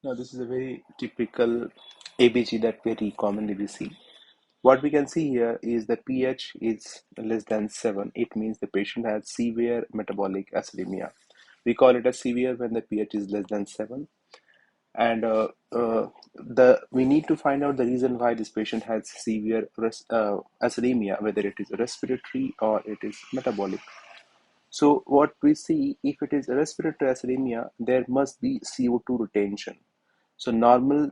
Now, this is a very typical ABG that very commonly we see. What we can see here is the pH is less than 7. It means the patient has severe metabolic acidemia. We call it as severe when the pH is less than 7. And the we need to find out the reason why this patient has severe acidemia, whether it is respiratory or it is metabolic. So what we see, if it is respiratory acidemia, there must be CO2 retention. So normal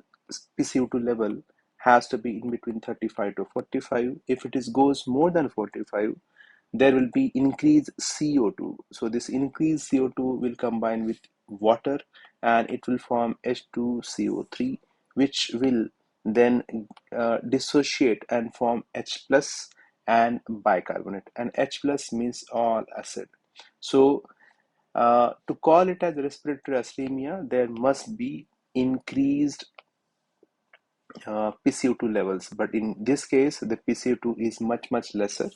CO2 level has to be in between 35 to 45. If it is goes more than 45, there will be increased CO2. So this increased CO2 will combine with water and it will form H2CO3, which will then dissociate and form H plus and bicarbonate. And H plus means all acid. So to call it as respiratory acidemia, there must be increased PCO2 levels, but in this case, the PCO2 is much lesser.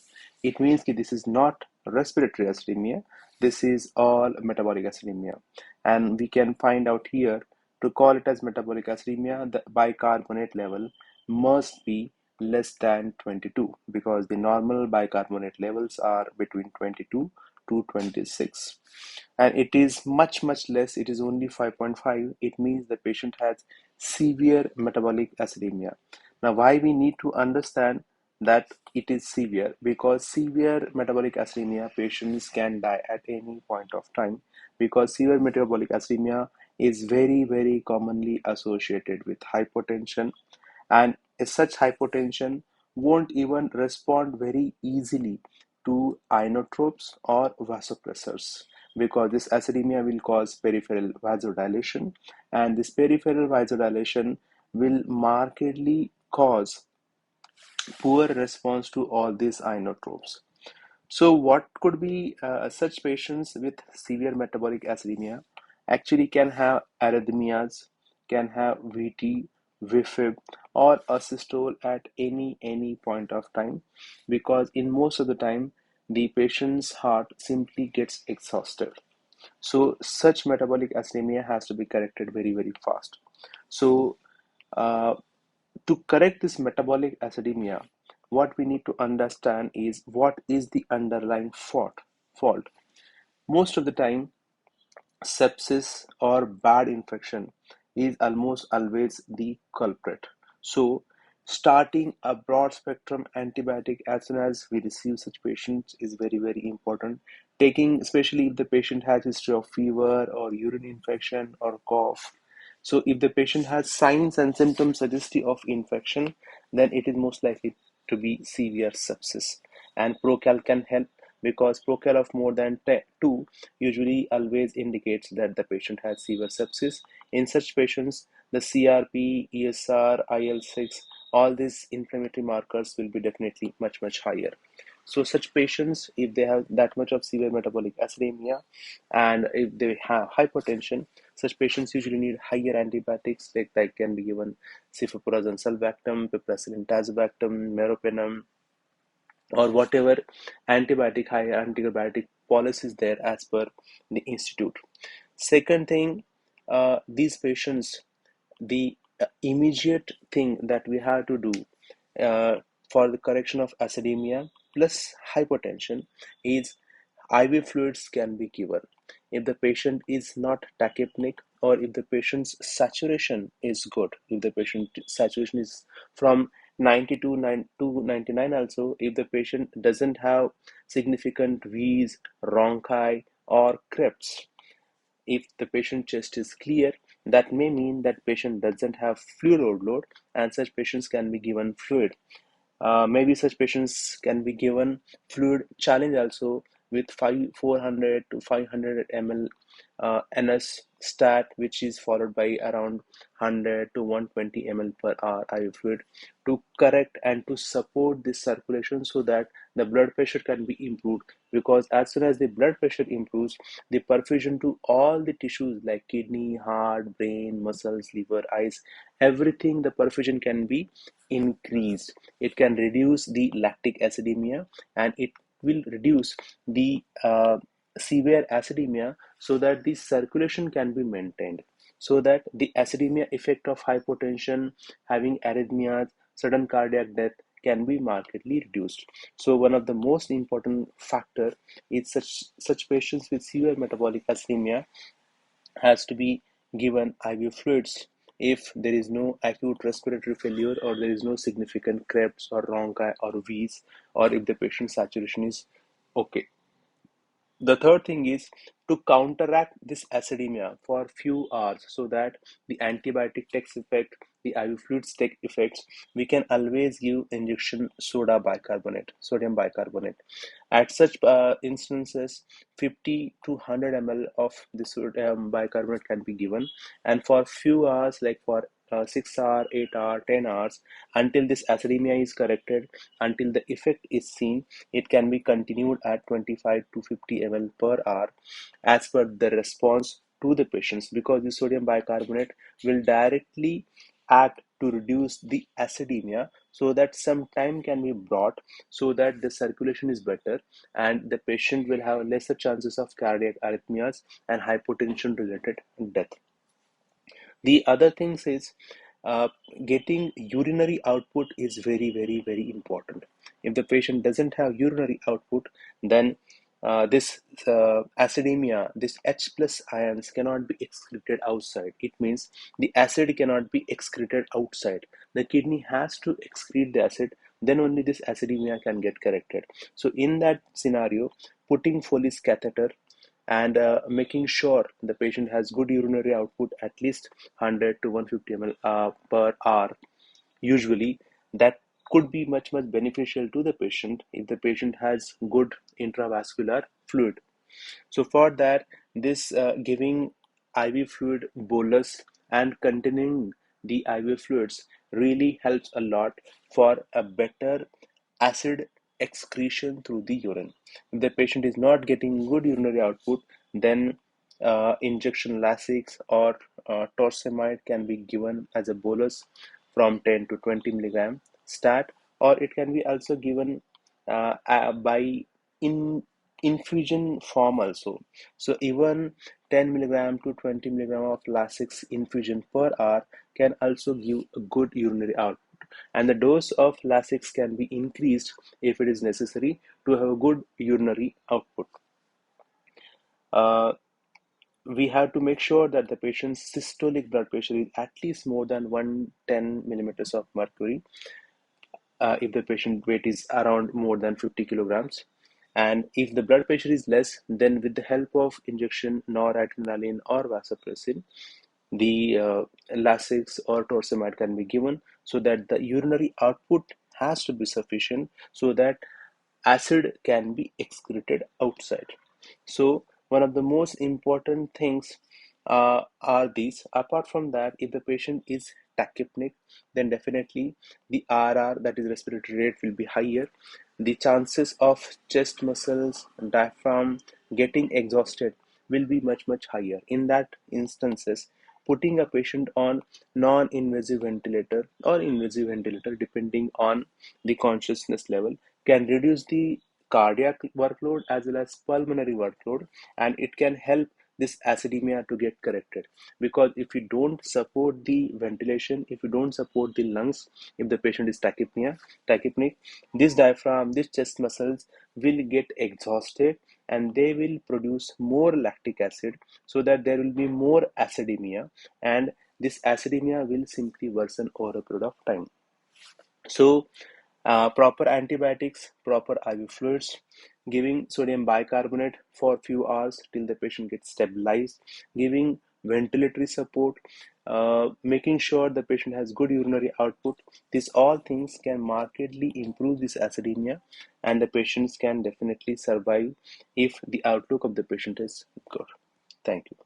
It means that this is not respiratory acidemia. This is all metabolic acidemia, and we can find out here to call it as metabolic acidemia, the bicarbonate level must be less than 22 because the normal bicarbonate levels are between 22 to 26, and it is much less. It is only 5.5. It means the patient has severe metabolic acidemia. Now, why we need to understand that it is severe? Because severe metabolic acidemia patients can die at any point of time, because severe metabolic acidemia is very commonly associated with hypotension, and such hypotension won't even respond very easily to inotropes or vasopressors, because this acidemia will cause peripheral vasodilation, and this peripheral vasodilation will markedly cause poor response to all these inotropes. So what could be such patients with severe metabolic acidemia actually can have arrhythmias, can have VT, VFib, or asystole at any point of time, because in most of the time the patient's heart simply gets exhausted. So such metabolic acidemia has to be corrected very fast. So uh, to correct this metabolic acidemia, what we need to understand is what is the underlying fault. Most of the time, sepsis or bad infection is almost always the culprit. So, starting a broad spectrum antibiotic as soon as we receive such patients is very important. Taking, especially if the patient has history of fever or urine infection or cough. So, if the patient has signs and symptoms suggestive of infection, then it is most likely to be severe sepsis. And Procal can help, because Procal of more than 2 usually always indicates that the patient has severe sepsis. In such patients, the CRP, ESR, IL-6, all these inflammatory markers will be definitely much higher. So such patients, if they have that much of severe metabolic acidemia and if they have hypertension, such patients usually need higher antibiotics, like that can be given cefoperazone sulbactam, piperacillin tazobactam, meropenem, or whatever high antibiotic policy is there as per the institute. Second thing, these patients, the immediate thing that we have to do uh, for the correction of acidemia plus hypotension is IV fluids can be given. If the patient is not tachypneic, or if the patient's saturation is good, if the patient saturation is from 90 to 99 also, if the patient doesn't have significant wheeze, rhonchi, or crypts, if the patient chest is clear, that may mean that patient doesn't have fluid overload, and such patients can be given fluid. Maybe such patients can be given fluid challenge also with 400 to 500 ml NS stat, which is followed by around 100 to 120 ml per hour IV fluid to correct and to support this circulation so that the blood pressure can be improved. Because as soon as the blood pressure improves, the perfusion to all the tissues like kidney, heart, brain, muscles, liver, eyes, everything, the perfusion can be increased. It can reduce the lactic acidemia, and it will reduce the severe acidemia so that the circulation can be maintained. so that the acidemia effect of hypotension, having arrhythmias, sudden cardiac death can be markedly reduced. So one of the most important factor is such patients with severe metabolic acidemia has to be given IV fluids if there is no acute respiratory failure or there is no significant CREPS or rhonchi or V's, or if the patient saturation is okay. The third thing is to counteract this acidemia for few hours so that the antibiotic takes effect, the IV fluids take effects. We can always give injection sodium bicarbonate. At such instances, 50 to 100 ml of the sodium bicarbonate can be given, and for few hours, like for 6 hour, 8 hour, 10 hours, until this acidemia is corrected, until the effect is seen, it can be continued at 25 to 50 ml per hour as per the response to the patients, because the sodium bicarbonate will directly act to reduce the acidemia, so that some time can be brought so that the circulation is better and the patient will have lesser chances of cardiac arrhythmias and hypotension related death. The other things is uh, getting urinary output is very important. If the patient doesn't have urinary output, then this acidemia, this H plus ions cannot be excreted outside. It means the acid cannot be excreted outside. The kidney has to excrete the acid, then only this acidemia can get corrected. So in that scenario, putting Foley's catheter and making sure the patient has good urinary output, at least 100 to 150 ml per hour usually, that could be much beneficial to the patient if the patient has good intravascular fluid. So for that, this giving IV fluid bolus and containing the IV fluids really helps a lot for a better acid excretion through the urine. If the patient is not getting good urinary output, then injection Lasix or torsemide can be given as a bolus from 10 to 20 milligram stat, or it can be also given by in infusion form also. So even 10 milligram to 20 milligram of Lasix infusion per hour can also give a good urinary output, and the dose of Lasix can be increased if it is necessary to have a good urinary output. Uh, we have to make sure that the patient's systolic blood pressure is at least more than 110 millimeters of mercury if the patient weight is around more than 50 kilograms. And if the blood pressure is less, then with the help of injection noradrenaline or vasopressin, the Lasix or torsemide can be given so that the urinary output has to be sufficient so that acid can be excreted outside. So one of the most important things are these. Apart from that, if the patient is tachypneic, then definitely the RR, that is respiratory rate, will be higher. The chances of chest muscles, diaphragm getting exhausted will be much higher. In that instances, putting a patient on non-invasive ventilator or invasive ventilator, depending on the consciousness level, can reduce the cardiac workload as well as pulmonary workload, and it can help this acidemia to get corrected. Because if you don't support the ventilation, if you don't support the lungs, if the patient is tachypneic, this diaphragm, this chest muscles will get exhausted and they will produce more lactic acid, so that there will be more acidemia, and this acidemia will simply worsen over a period of time. So, proper antibiotics, proper IV fluids, giving sodium bicarbonate for a few hours till the patient gets stabilized, giving ventilatory support, making sure the patient has good urinary output. These all things can markedly improve this acidemia, and the patients can definitely survive if the outlook of the patient is good. Thank you.